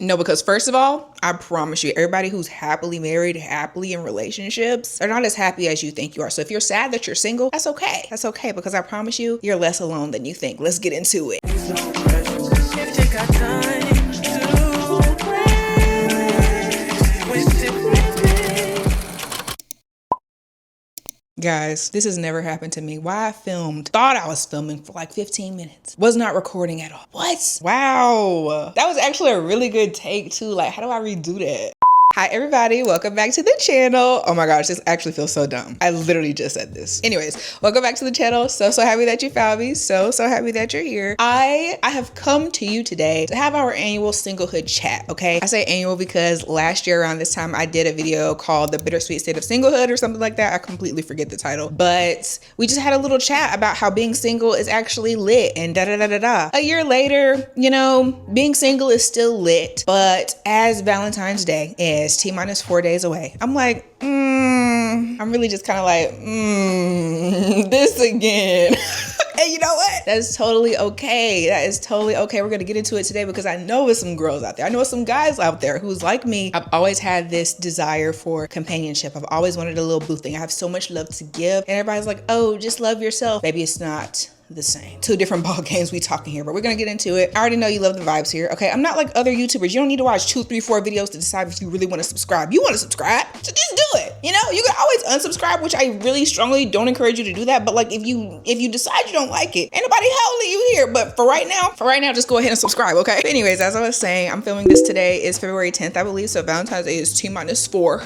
No, because first of all, I promise you, everybody who's happily married, happily in relationships, are not as happy as you think you are. So if you're sad that you're single, that's okay. That's okay, because I promise you, you're less alone than you think. Let's get into it. Guys, this has never happened to me. Why I thought I was filming for like 15 minutes. Was not recording at all. What? Wow. That was actually a really good take too. Like, how do I redo that? Hi everybody, welcome back to the channel. Oh my gosh, this actually feels so dumb. I literally just said this. Anyways, welcome back to the channel. So happy that you found me. So happy that you're here. I have come to you today to have our annual singlehood chat, okay? I say annual because last year around this time I did a video called The Bittersweet State of Singlehood or something like that. I completely forget the title, but we just had a little chat about how being single is actually lit and da-da-da-da-da. A year later, you know, being single is still lit, but as Valentine's Day is T-minus 4 days away, I'm like, I'm really just kind of like, this again. And you know what? That is totally okay. That is totally okay. We're going to get into it today because I know there's some girls out there. I know some guys out there who's like me. I've always had this desire for companionship. I've always wanted a little boo thing. I have so much love to give. And everybody's like, oh, just love yourself. Maybe it's not the same. Two different ball games we talking here, but we're gonna get into it. I already know you love the vibes here. Okay, I'm not like other YouTubers. You don't need to watch 2, 3, 4 videos to decide if you really want to subscribe. You want to subscribe, so just do it. You know, you can always unsubscribe, which I really strongly don't encourage you to do that. But like, if you decide you don't like it, ain't nobody holding you here. But for right now, just go ahead and subscribe. Okay. But anyways, as I was saying, I'm filming this today. It's February 10th, I believe. So Valentine's Day is T-minus 4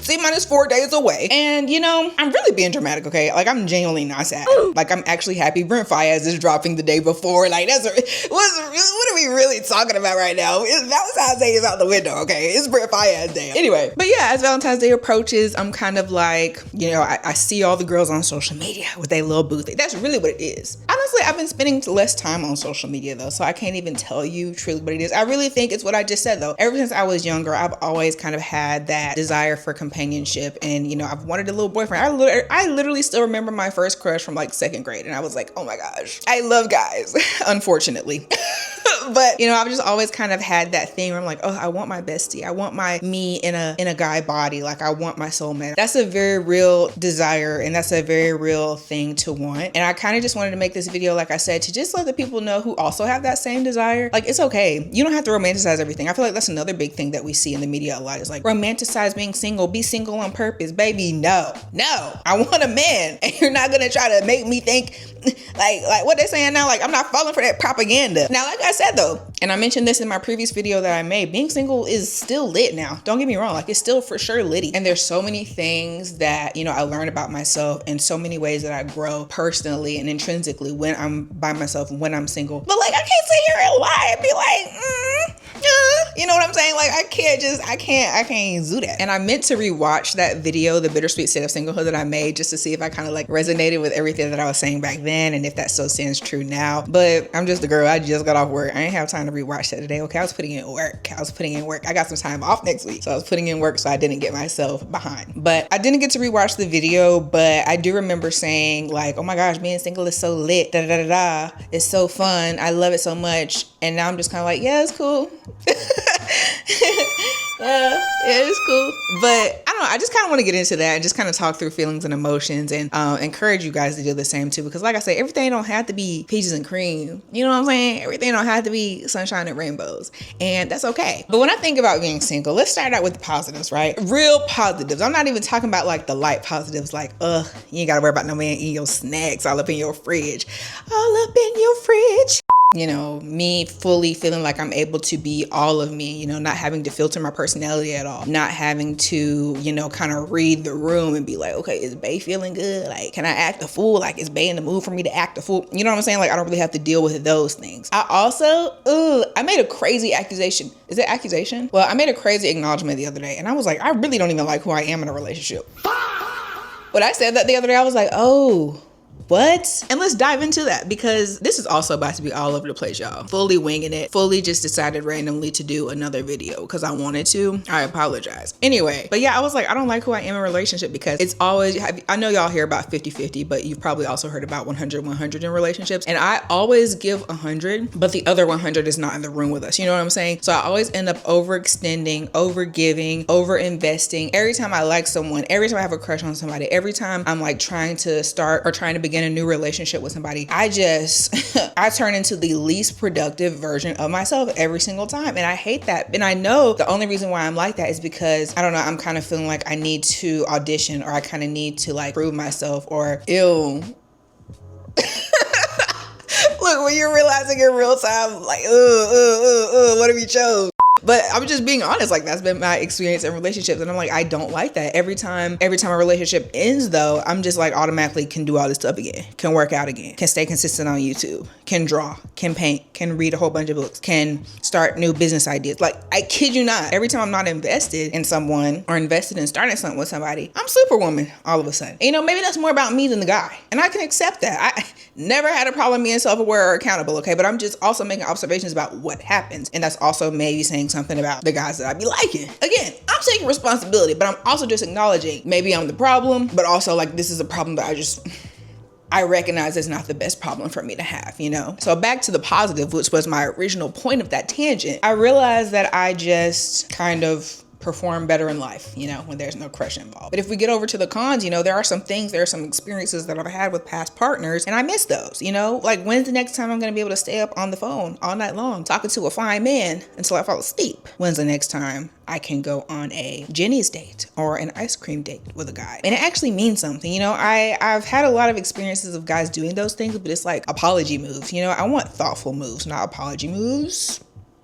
days away. And you know, I'm really being dramatic. Okay, like I'm genuinely not sad. Like I'm actually happy. Brent Fayez is dropping the day before. Like what are we really talking about right now? Valentine's Day is out the window, okay? It's Brent Fayez Day. Anyway, but yeah, as Valentine's Day approaches, I'm kind of like, you know, I see all the girls on social media with their little boo thing. That's really what it is. Honestly, I've been spending less time on social media though, so I can't even tell you truly what it is. I really think it's what I just said though. Ever since I was younger, I've always kind of had that desire for companionship, and you know, I've wanted a little boyfriend. I literally still remember my first crush from like 2nd grade, and I was like, oh my gosh, I love guys, unfortunately. But you know, I've just always kind of had that thing where I'm like, oh, I want my bestie. I want me in a guy body. Like I want my soulmate. That's a very real desire, and that's a very real thing to want. And I kind of just wanted to make this video, like I said, to just let the people know who also have that same desire. Like it's okay. You don't have to romanticize everything. I feel like that's another big thing that we see in the media a lot, is like romanticize being single, be single on purpose. Baby, no, I want a man, and you're not gonna try to make me think like what they're saying now, like I'm not falling for that propaganda. Now, like I said though, and I mentioned this in my previous video that I made, being single is still lit now. Don't get me wrong, like it's still for sure litty. And there's so many things that, you know, I learn about myself, and so many ways that I grow personally and intrinsically when I'm by myself, when I'm single. But like, I can't sit here and lie and be like, you know what I'm saying? Like I can't do that. And I meant to rewatch that video, The Bittersweet State of Singlehood, that I made, just to see if I kind of like resonated with everything that I was saying back then, and if that still stands true now. But I'm just a girl. I just got off work. I ain't have time to rewatch that today. Okay, I was putting in work. I got some time off next week, so I was putting in work so I didn't get myself behind. But I didn't get to rewatch the video, but I do remember saying like, oh my gosh, being single is so lit. Da da da da. It's so fun. I love it so much. And now I'm just kind of like, yeah, it's cool. Yeah, it's cool. But I don't know, I just kind of want to get into that and just kind of talk through feelings and emotions, and encourage you guys to do the same too, because like I say, everything don't have to be peaches and cream. You know what I'm saying? Everything don't have to be sunshine and rainbows, and that's okay. But when I think about being single, let's start out with the positives, right? Real positives. I'm not even talking about like the light positives, like, you ain't gotta worry about no man eating your snacks all up in your fridge. You know, me fully feeling like I'm able to be all of me, you know, not having to filter my personality at all, not having to, you know, kind of read the room and be like, okay, is Bae feeling good? Like, can I act a fool? Like, is Bae in the mood for me to act a fool? You know what I'm saying? Like, I don't really have to deal with those things. I also, I made a crazy accusation. Is it accusation? Well, I made a crazy acknowledgement the other day, and I was like, I really don't even like who I am in a relationship. When I said that the other day, I was like, oh, What? And let's dive into that, because this is also about to be all over the place, y'all. Fully winging it. Fully just decided randomly to do another video because I wanted to. I apologize. Anyway, but yeah, I was like, I don't like who I am in a relationship, because it's always, I know y'all hear about 50-50, but you've probably also heard about 100-100 in relationships. And I always give 100, but the other 100 is not in the room with us. You know what I'm saying? So I always end up overextending, overgiving, over-investing. Every time I like someone, every time I have a crush on somebody, every time I'm like trying to start or trying to begin a new relationship with somebody, I just, I turn into the least productive version of myself every single time. And I hate that. And I know the only reason why I'm like that is because, I don't know, I'm kind of feeling like I need to audition, or I kind of need to like prove myself, or ew. Look, when you're realizing in real time, like, what have you chose? But I'm just being honest, like that's been my experience in relationships. And I'm like, I don't like that. Every time a relationship ends though, I'm just like automatically can do all this stuff again, can work out again, can stay consistent on YouTube, can draw, can paint, can read a whole bunch of books, can start new business ideas. Like, I kid you not, every time I'm not invested in someone or invested in starting something with somebody, I'm Superwoman all of a sudden. And, you know, maybe that's more about me than the guy. And I can accept that. I never had a problem being self-aware or accountable, okay? But I'm just also making observations about what happens. And that's also maybe saying something about the guys that I be liking. Again, I'm taking responsibility, but I'm also just acknowledging maybe I'm the problem, but also like this is a problem that I recognize it's not the best problem for me to have, you know? So back to the positive, which was my original point of that tangent, I realized that I just kind of perform better in life, you know, when there's no crush involved. But if we get over to the cons, you know, there are some experiences that I've had with past partners, and I miss those, you know? Like, when's the next time I'm gonna be able to stay up on the phone all night long talking to a fine man until I fall asleep? When's the next time I can go on a Jenny's date or an ice cream date with a guy? And it actually means something, you know? I've had a lot of experiences of guys doing those things, but it's like apology moves, you know? I want thoughtful moves, not apology moves.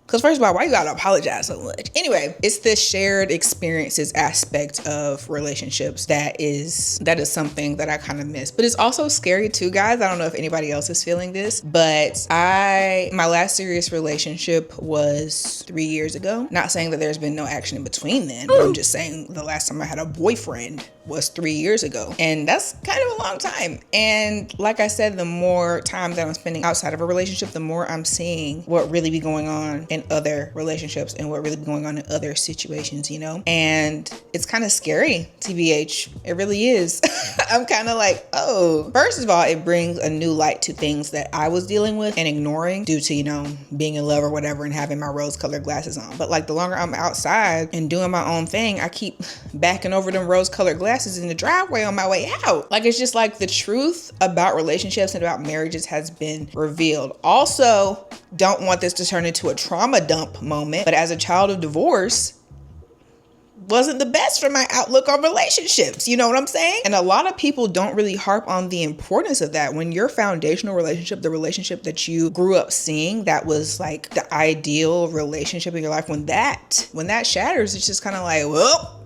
Because first of all, why you gotta apologize so much? Anyway, it's this shared experiences aspect of relationships that is something that I kind of miss. But it's also scary too, guys. I don't know if anybody else is feeling this, but my last serious relationship was 3 years ago. Not saying that there's been no action in between then, but I'm just saying the last time I had a boyfriend was 3 years ago. And that's kind of a long time. And like I said, the more time that I'm spending outside of a relationship, the more I'm seeing what really be going on in other relationships and what really be going on in other situations, you know? And it's kind of scary, TBH. It really is. I'm kind of like, oh, first of all, it brings a new light to things that I was dealing with and ignoring due to, you know, being in love or whatever and having my rose-colored glasses on. But like the longer I'm outside and doing my own thing, I keep backing over them rose-colored glasses in the driveway on my way out. Like, it's just like the truth about relationships and about marriages has been revealed. Also, don't want this to turn into a trauma dump moment, but as a child of divorce, wasn't the best for my outlook on relationships. You know what I'm saying? And a lot of people don't really harp on the importance of that. When your foundational relationship, the relationship that you grew up seeing, that was like the ideal relationship in your life, when that shatters, it's just kind of like, well,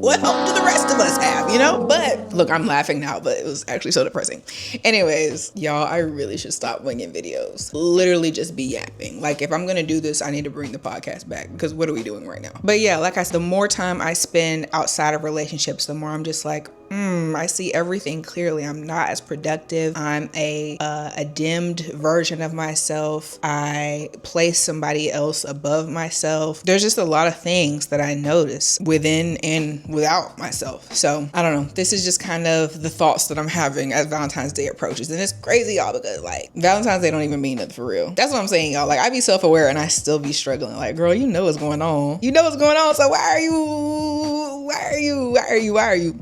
what hope do the rest of us have, you know? But look, I'm laughing now, but it was actually so depressing. Anyways, y'all, I really should stop winging videos. Literally just be yapping. Like, if I'm gonna do this, I need to bring the podcast back, because what are we doing right now? But yeah, like I said, the more time I spend outside of relationships, the more I'm just like, I see everything clearly. I'm not as productive. I'm a dimmed version of myself. I place somebody else above myself. There's just a lot of things that I notice within and without myself. So I don't know. This is just kind of the thoughts that I'm having as Valentine's Day approaches. And it's crazy, y'all, because like Valentine's Day don't even mean nothing for real. That's what I'm saying, y'all. Like, I be self-aware and I still be struggling. Like, girl, you know what's going on. You know what's going on. So why are you?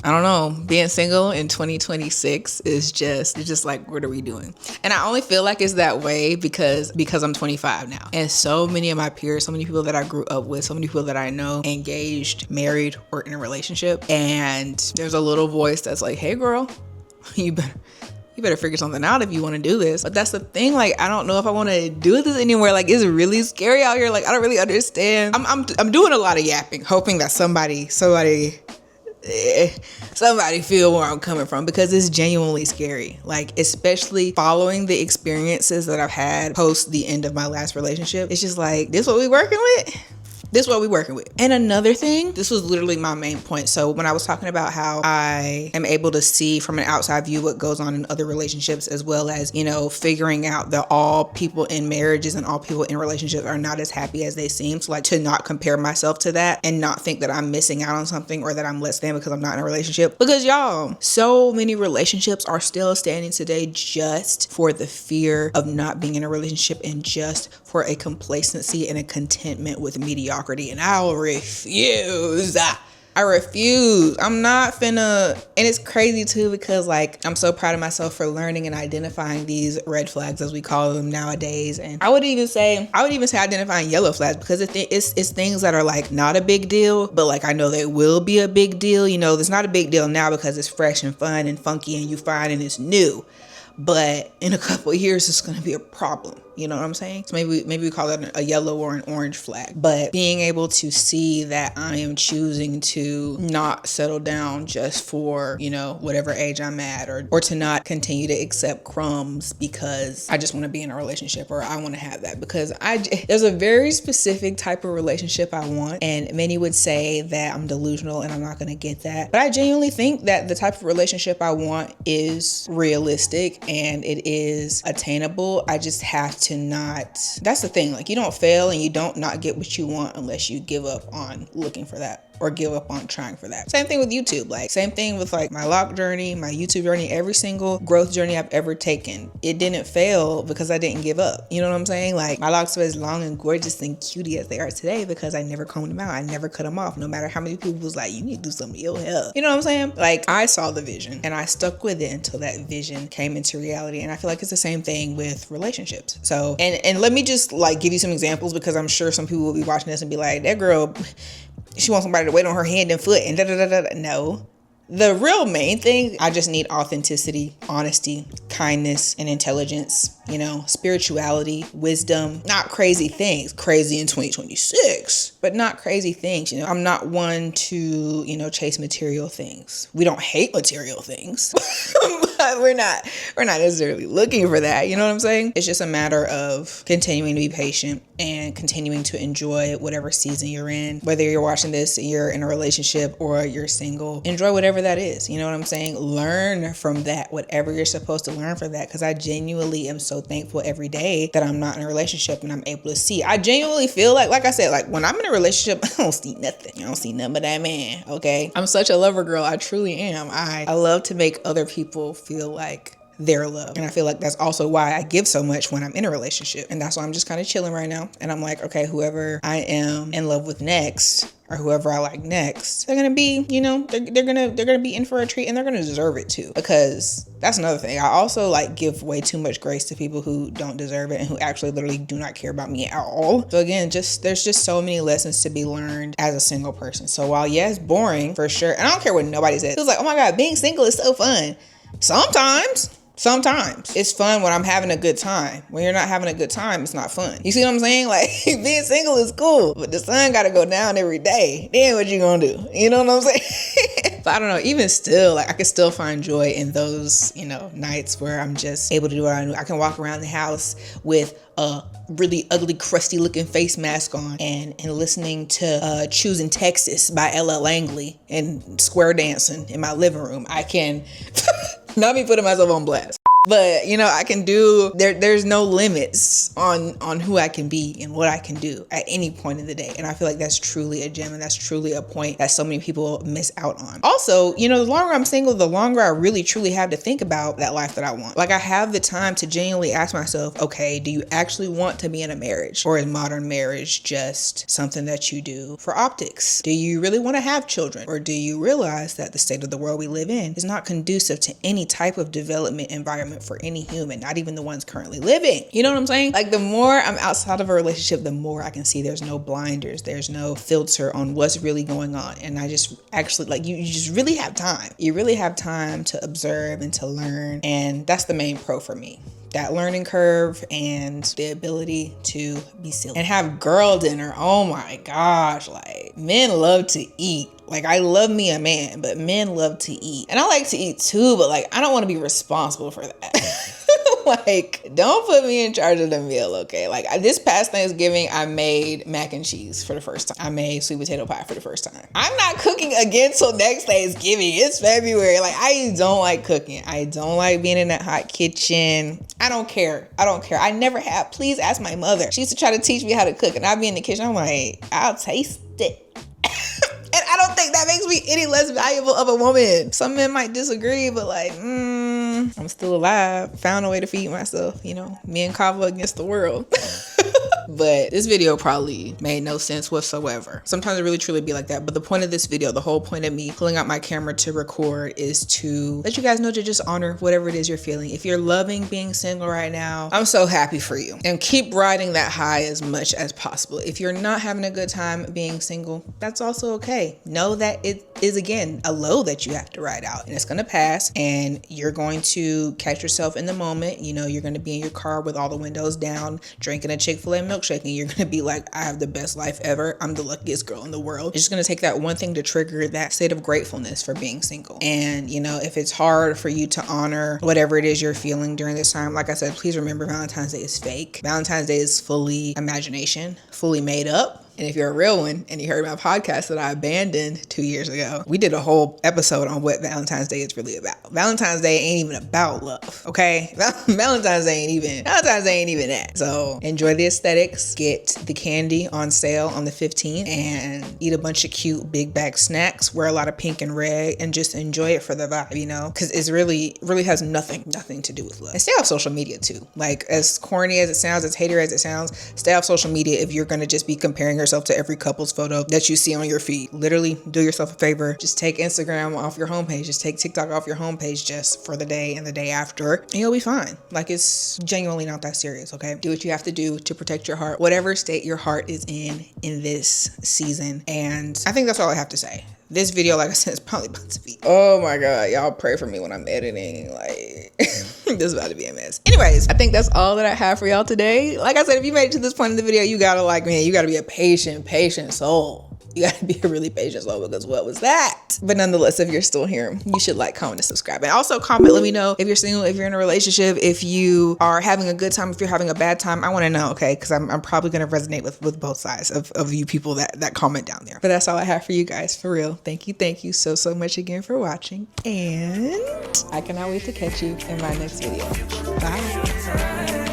I don't know. Being single in 2026 is just like, what are we doing? And I only feel like it's that way because I'm 25 now. And so many of my peers, so many people that I grew up with, so many people that I know engaged, married, or in a relationship. And there's a little voice that's like, hey girl, you better figure something out if you want to do this. But that's the thing, like, I don't know if I want to do this anymore. Like, it's really scary out here. Like, I don't really understand. I'm doing a lot of yapping, hoping that somebody feel where I'm coming from, because it's genuinely scary. Like, especially following the experiences that I've had post the end of my last relationship. It's just like, this what we working with? This is what we working with. And another thing, this was literally my main point. So when I was talking about how I am able to see from an outside view what goes on in other relationships, as well as, you know, figuring out that all people in marriages and all people in relationships are not as happy as they seem. So like to not compare myself to that and not think that I'm missing out on something or that I'm less than because I'm not in a relationship. Because y'all, so many relationships are still standing today just for the fear of not being in a relationship and just for a complacency and a contentment with mediocrity. And I'll refuse. I refuse. I'm not finna. And it's crazy too, because like I'm so proud of myself for learning and identifying these red flags, as we call them nowadays. And I would even say identifying yellow flags, because it's things that are like not a big deal, but like I know they will be a big deal. You know, it's not a big deal now because it's fresh and fun and funky and you find and it's new. But in a couple of years, it's going to be a problem. You know what I'm saying? So maybe we call it a yellow or an orange flag. But being able to see that I am choosing to not settle down just for, you know, whatever age I'm at, or to not continue to accept crumbs because I just want to be in a relationship, or I want to have that because there's a very specific type of relationship I want. And many would say that I'm delusional and I'm not going to get that. But I genuinely think that the type of relationship I want is realistic and it is attainable. I just have to not, that's the thing, like you don't fail and you don't not get what you want unless you give up on looking for that or give up on trying for that. Same thing with YouTube, like same thing with like my lock journey, my YouTube journey, every single growth journey I've ever taken. It didn't fail because I didn't give up. You know what I'm saying? Like my locks are as long and gorgeous and cutie as they are today because I never combed them out. I never cut them off, no matter how many people was like, you need to do something to your hair. You know what I'm saying? Like I saw the vision and I stuck with it until that vision came into reality. And I feel like it's the same thing with relationships. So, and let me just like give you some examples, because I'm sure some people will be watching this and be like, that girl, she wants somebody to wait on her hand and foot and da da da da. No. The real main thing, I just need authenticity, honesty, kindness, and intelligence, you know, spirituality, wisdom, not crazy things, crazy in 2026, but not crazy things. You know, I'm not one to, you know, chase material things. We don't hate material things, but we're not necessarily looking for that. You know what I'm saying? It's just a matter of continuing to be patient and continuing to enjoy whatever season you're in. Whether you're watching this, you're in a relationship or you're single, enjoy whatever that is. You know what I'm saying? Learn from that, whatever you're supposed to learn from that. Because I genuinely am so thankful every day that I'm not in a relationship and I'm able to see. I genuinely feel like I said, like when I'm in a relationship, I don't see nothing. I don't see nothing but that man. Okay. I'm such a lover girl. I truly am. I love to make other people feel like their love. And I feel like that's also why I give so much when I'm in a relationship. And that's why I'm just kind of chilling right now. And I'm like, okay, whoever I am in love with next, or whoever I like next, they're gonna be, you know, they're gonna be in for a treat, and they're gonna deserve it too. Because that's another thing. I also like give way too much grace to people who don't deserve it and who actually literally do not care about me at all. So again, there's just so many lessons to be learned as a single person. So while yes, boring for sure, and I don't care what nobody says. It was like, oh my God, being single is so fun. Sometimes it's fun when I'm having a good time. When you're not having a good time, it's not fun. You see what I'm saying? Like being single is cool, but the sun gotta go down every day. Then what you gonna do? You know what I'm saying? But I don't know, even still, like I can still find joy in those, you know, nights where I'm just able to do what I do. I can walk around the house with a really ugly, crusty looking face mask on and listening to Choosing Texas by Ella Langley and square dancing in my living room. I can not be putting myself on blast. But, you know, I can do, there's no limits on who I can be and what I can do at any point in the day. And I feel like that's truly a gem, and that's truly a point that so many people miss out on. Also, you know, the longer I'm single, the longer I really truly have to think about that life that I want. Like I have the time to genuinely ask myself, okay, do you actually want to be in a marriage? Or is modern marriage just something that you do for optics? Do you really want to have children? Or do you realize that the state of the world we live in is not conducive to any type of development environment for any human, not even the ones currently living? You know what I'm saying? Like the more I'm outside of a relationship, the more I can see there's no blinders, there's no filter on what's really going on. And I just actually like you just really have time. You really have time to observe and to learn. And that's the main pro for me. That learning curve and the ability to be silly and have girl dinner. Oh my gosh, like men love to eat. Like I love me a man, but men love to eat. And I like to eat too, but like I don't want to be responsible for that. Like, don't put me in charge of the meal, okay? Like, this past Thanksgiving, I made mac and cheese for the first time. I made sweet potato pie for the first time. I'm not cooking again till next Thanksgiving. It's February. Like, I don't like cooking. I don't like being in that hot kitchen. I don't care. I never have. Please ask my mother. She used to try to teach me how to cook, and I'd be in the kitchen. I'm like, I'll taste it. And I don't think that makes me any less valuable of a woman. Some men might disagree, but like, I'm still alive. Found a way to feed myself, you know, me and Kava against the world. But this video probably made no sense whatsoever. Sometimes it really truly be like that. But the point of this video, the whole point of me pulling out my camera to record is to let you guys know to just honor whatever it is you're feeling. If you're loving being single right now, I'm so happy for you. And keep riding that high as much as possible. If you're not having a good time being single, that's also okay. Know that it is, again, a low that you have to ride out. And it's going to pass. And you're going to catch yourself in the moment. You know, you're going to be in your car with all the windows down, drinking a Chick-fil-A milkshake, and you're gonna be like, I have the best life ever. I'm the luckiest girl in the world. It's just gonna take that one thing to trigger that state of gratefulness for being single. And you know, if it's hard for you to honor whatever it is you're feeling during this time, like I said, please remember Valentine's Day is fake. Valentine's Day is fully imagination, fully made up. And if you're a real one and you heard my podcast that I abandoned 2 years ago, we did a whole episode on what Valentine's Day is really about. Valentine's Day ain't even about love, okay? Valentine's Day ain't even that. So enjoy the aesthetics, get the candy on sale on the 15th, and eat a bunch of cute big bag snacks, wear a lot of pink and red, and just enjoy it for the vibe, you know? Because it's really has nothing to do with love. And stay off social media too. Like, as corny as it sounds, as hater as it sounds, stay off social media if you're gonna just be comparing yourself to every couple's photo that you see on your feed. Literally, do yourself a favor. Just take Instagram off your homepage. Just take TikTok off your homepage just for the day and the day after, and you'll be fine. Like, it's genuinely not that serious, okay? Do what you have to do to protect your heart, whatever state your heart is in this season. And I think that's all I have to say. This video, like I said, is probably about to be, oh my God, y'all pray for me when I'm editing. Like, this is about to be a mess. Anyways, I think that's all that I have for y'all today. Like I said, if you made it to this point in the video, you gotta, like, man, you gotta be a patient soul. You gotta be a really patient soul, because what was that? But nonetheless, if you're still here, you should like, comment, and subscribe. And also comment, let me know if you're single, if you're in a relationship, if you are having a good time, if you're having a bad time. I wanna know, okay? Because I'm probably gonna resonate with both sides of you people that comment down there. But that's all I have for you guys, for real. Thank you so much again for watching. And I cannot wait to catch you in my next video. Bye.